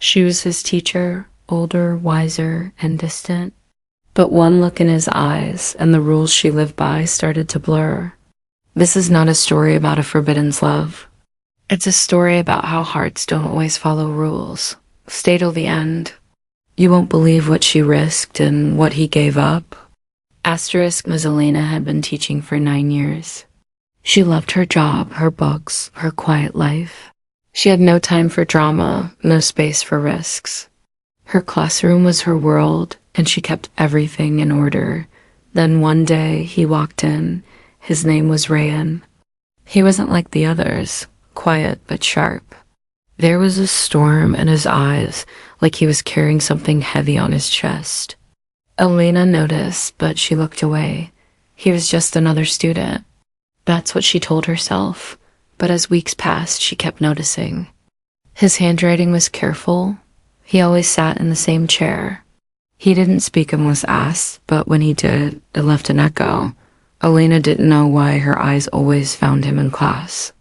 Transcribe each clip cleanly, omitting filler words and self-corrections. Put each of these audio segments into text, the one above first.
She was his teacher, older, wiser, and distant. But one look in his eyes, and the rules she lived by started to blur. This is not a story about a forbidden love. It's a story about how hearts don't always follow rules. Stay till the end. You won't believe what she risked and what he gave up. Ms. Elena had been teaching for 9 years. She loved her job, her books, her quiet life. She had no time for drama, no space for risks. Her classroom was her world, and she kept everything in order. Then one day, he walked in. His name was Rayan. He wasn't like the others, quiet but sharp. There was a storm in his eyes, like he was carrying something heavy on his chest. Elena noticed, but she looked away. He was just another student. That's what she told herself, but as weeks passed, she kept noticing. His handwriting was careful. He always sat in the same chair. He didn't speak unless asked, but when he did, it left an echo. Elena didn't know why her eyes always found him in class.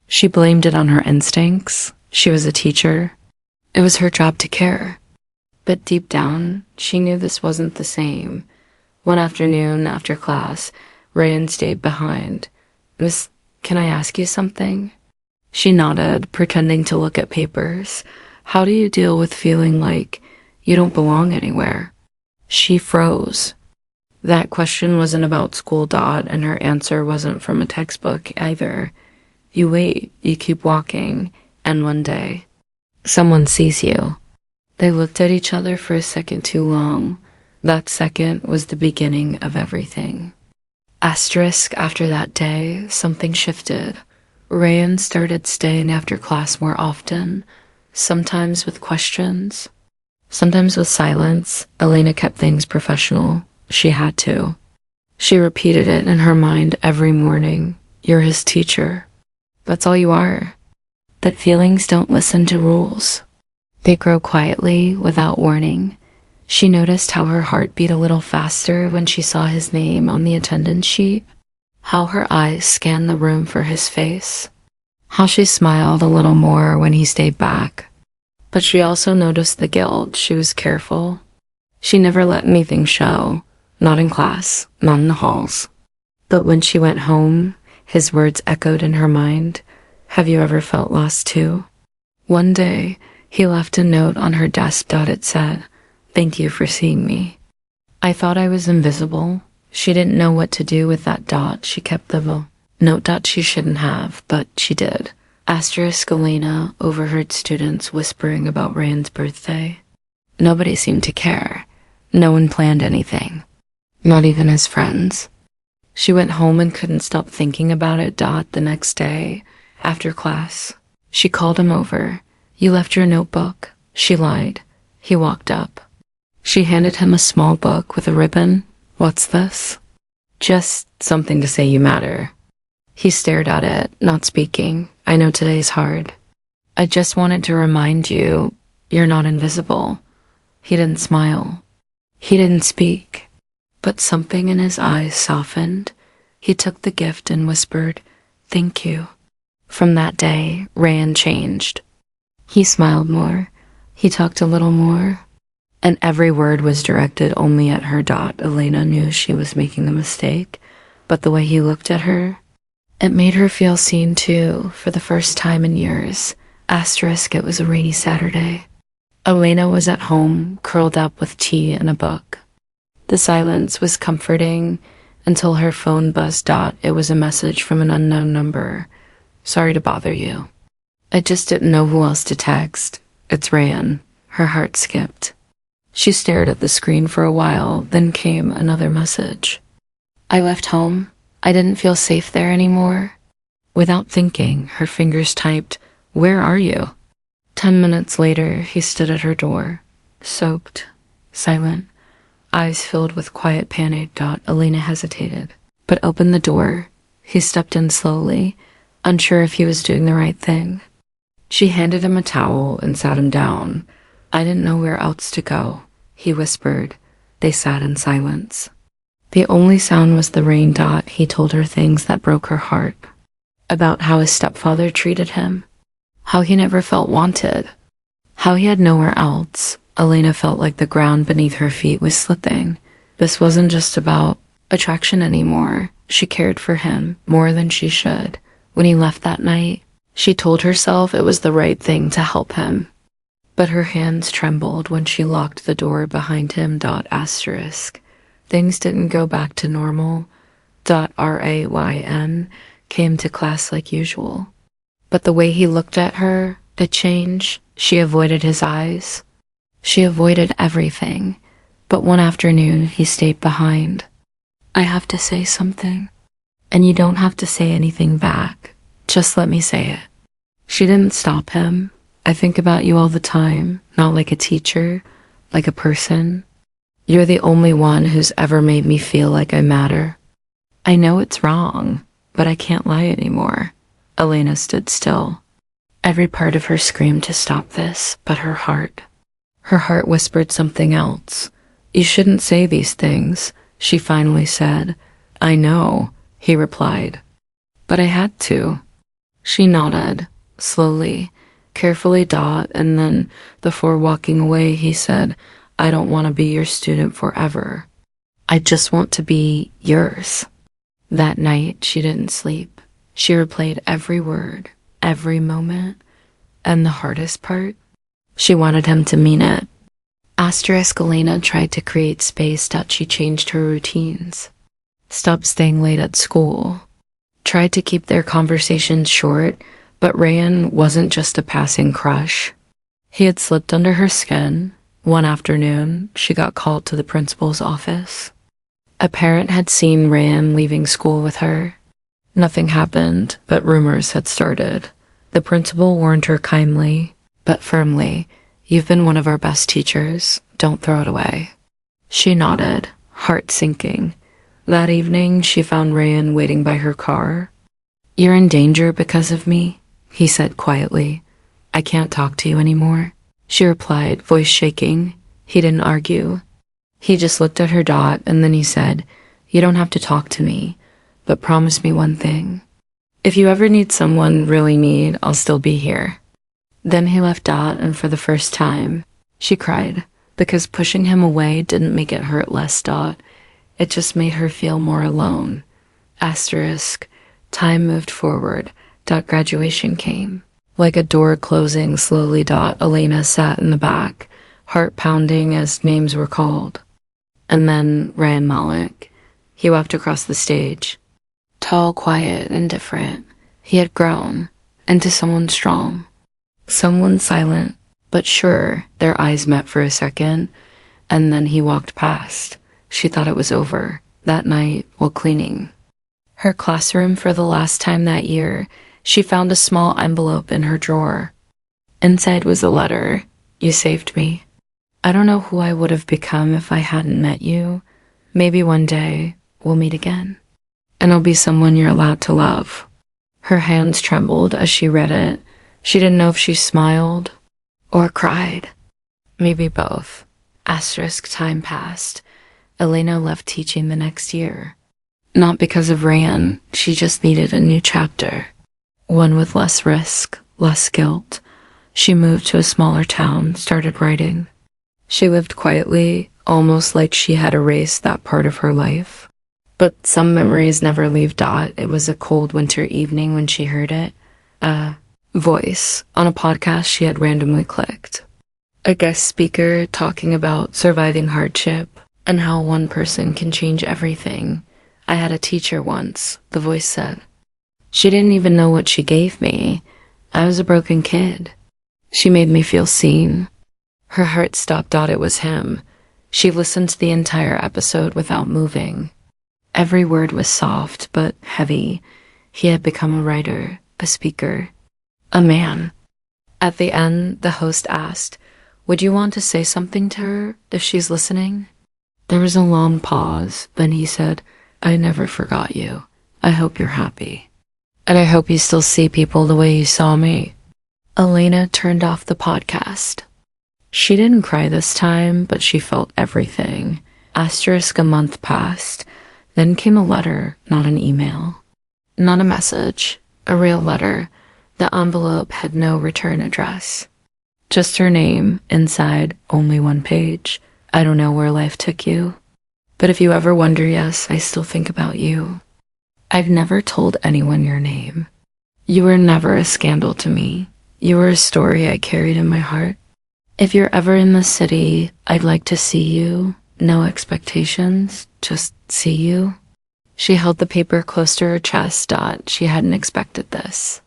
She blamed it on her instincts. She was a teacher. It was her job to care. But deep down, she knew this wasn't the same. One afternoon, after class, Rayan stayed behind. "Miss, can I ask you something?" She nodded, pretending to look at papers. "How do you deal with feeling like you don't belong anywhere?" She froze. That question wasn't about school, and her answer wasn't from a textbook either. You wait, you keep walking, and one day, someone sees you. They looked at each other for a second too long. That second was the beginning of everything. After that day, something shifted. Rayan started staying after class more often, sometimes with questions, sometimes with silence. Elena kept things professional. She had to. She repeated it in her mind every morning. "You're his teacher. That's all you are." That feelings don't listen to rules. They grow quietly, without warning. She noticed how her heart beat a little faster when she saw his name on the attendance sheet, how her eyes scanned the room for his face, how she smiled a little more when he stayed back. But she also noticed the guilt. She was careful. She never let anything show, not in class, not in the halls. But when she went home, his words echoed in her mind. "Have you ever felt lost too?" One day, he left a note on her desk. It said, "Thank you for seeing me." I thought I was invisible. She didn't know what to do with that dot. She kept the note. She shouldn't have, but she did. Elena overheard students whispering about Rayan's birthday. Nobody seemed to care. No one planned anything. Not even his friends. She went home and couldn't stop thinking about it. The next day, after class, she called him over. "You left your notebook." She lied. He walked up. She handed him a small book with a ribbon. "What's this?" "Just something to say you matter." He stared at it, not speaking. "I know today's hard. I just wanted to remind you, you're not invisible." He didn't smile. He didn't speak. But something in his eyes softened. He took the gift and whispered, "Thank you." From that day, Rayan changed. He smiled more. He talked a little more. And every word was directed only at her. Elena knew she was making a mistake, but the way he looked at her, it made her feel seen too, for the first time in years. It was a rainy Saturday. Elena was at home, curled up with tea and a book. The silence was comforting until her phone buzzed. It was a message from an unknown number. "Sorry to bother you. I just didn't know who else to text. It's Rayan." Her heart skipped. She stared at the screen for a while, then came another message. "I left home. I didn't feel safe there anymore." Without thinking, her fingers typed, "Where are you?" 10 minutes later, he stood at her door, soaked, silent, eyes filled with quiet panic. Elena hesitated, but opened the door. He stepped in slowly, unsure if he was doing the right thing. She handed him a towel and sat him down. "I didn't know where else to go," he whispered. They sat in silence. The only sound was the rain. He told her things that broke her heart. About how his stepfather treated him, how he never felt wanted, How he had nowhere else. Elena felt like the ground beneath her feet was slipping. This wasn't just about attraction anymore. She cared for him more than she should. When he left that night, she told herself it was the right thing to help him. But her hands trembled when she locked the door behind him. Asterisk. Things didn't go back to normal. Rayn came to class like usual. But the way he looked at her, the change, she avoided his eyes. She avoided everything. But one afternoon, he stayed behind. I have to say something. And you don't have to say anything back. Just let me say it. She didn't stop him. I think about you all the time, not like a teacher, like a person. You're the only one who's ever made me feel like I matter. I know it's wrong, but I can't lie anymore. Elena stood still. Every part of her screamed to stop this, but her heart whispered something else. You shouldn't say these things, she finally said. I know, he replied. But I had to. She nodded, slowly, carefully, and then, before walking away, he said, I don't want to be your student forever. I just want to be yours. That night, she didn't sleep. She replayed every word, every moment, and the hardest part, she wanted him to mean it. Elena tried to create space. She changed her routines, stopped staying late at school, tried to keep their conversations short, but Rayan wasn't just a passing crush. He had slipped under her skin. One afternoon, she got called to the principal's office. A parent had seen Rayan leaving school with her. Nothing happened, but rumors had started. The principal warned her kindly, but firmly, You've been one of our best teachers. Don't throw it away. She nodded, heart sinking. That evening, she found Rayan waiting by her car. You're in danger because of me, he said quietly. I can't talk to you anymore, she replied, voice shaking. He didn't argue. He just looked at her and then he said, You don't have to talk to me, but promise me one thing. If you ever need someone really need, I'll still be here. Then he left and for the first time, she cried, because pushing him away didn't make it hurt less. It just made her feel more alone. Asterisk. Time moved forward. Graduation came. Like a door closing slowly. Elena sat in the back, heart pounding as names were called. And then Rayan Malik. He walked across the stage. Tall, quiet, and different. He had grown into someone strong. Someone silent, but sure. Their eyes met for a second, and then he walked past. She thought it was over. That night, while cleaning her classroom for the last time that year, she found a small envelope in her drawer. Inside was a letter. You saved me. I don't know who I would have become if I hadn't met you. Maybe one day we'll meet again, and I'll be someone you're allowed to love. Her hands trembled as she read it. She didn't know if she smiled or cried. Maybe both. Asterisk. Time passed. Elena left teaching the next year. Not because of Rayan, she just needed a new chapter. One with less risk, less guilt. She moved to a smaller town, started writing. She lived quietly, almost like she had erased that part of her life. But some memories never leave. It was a cold winter evening when she heard it. A voice on a podcast she had randomly clicked. A guest speaker talking about surviving hardship and how one person can change everything. I had a teacher once, the voice said. She didn't even know what she gave me. I was a broken kid. She made me feel seen. Her heart stopped. It was him. She listened to the entire episode without moving. Every word was soft but heavy. He had become a writer, a speaker, a man. At the end, the host asked, Would you want to say something to her if she's listening? There was a long pause. Then he said, I never forgot you. I hope you're happy. And I hope you still see people the way you saw me. Elena turned off the podcast. She didn't cry this time, but she felt everything. Asterisk. A month passed. Then came a letter, not an email. Not a message, a real letter. The envelope had no return address. Just her name, inside only one page. I don't know where life took you. But if you ever wonder, yes, I still think about you. I've never told anyone your name. You were never a scandal to me. You were a story I carried in my heart. If you're ever in the city, I'd like to see you. No expectations, just see you. She held the paper close to her chest. She hadn't expected this.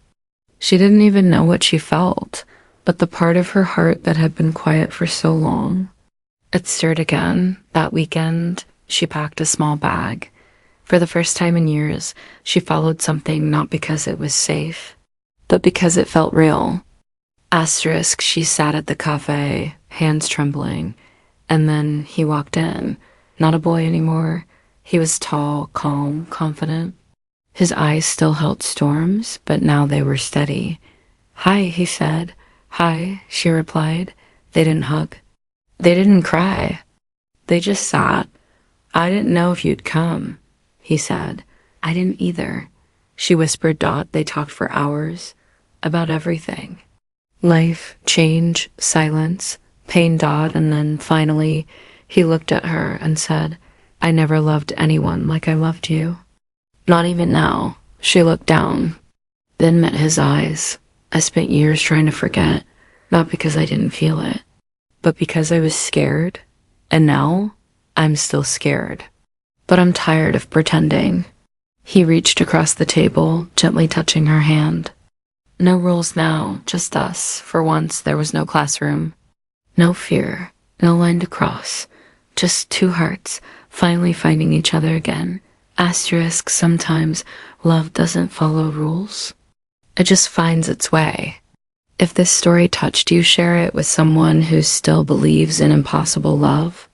She didn't even know what she felt, but the part of her heart that had been quiet for so long. It stirred again. That weekend, she packed a small bag. For the first time in years, she followed something not because it was safe, but because it felt real. Asterisk, she sat at the cafe, hands trembling, and then he walked in. Not a boy anymore. He was tall, calm, confident. His eyes still held storms, but now they were steady. "Hi," he said. "Hi," she replied. They didn't hug. They didn't cry. They just sat. "I didn't know if you'd come," he said. "I didn't either." She whispered. They talked for hours about everything. Life, change, silence, pain. And then finally he looked at her and said, "I never loved anyone like I loved you. Not even now." She looked down, then met his eyes. "I spent years trying to forget, not because I didn't feel it, but because I was scared. And now I'm still scared. But I'm tired of pretending." He reached across the table, gently touching her hand. "No rules now, just us. For once, there was no classroom. No fear, no line to cross. Just two hearts, finally finding each other again. Asterisk, sometimes love doesn't follow rules. It just finds its way." If this story touched you, share it with someone who still believes in impossible love.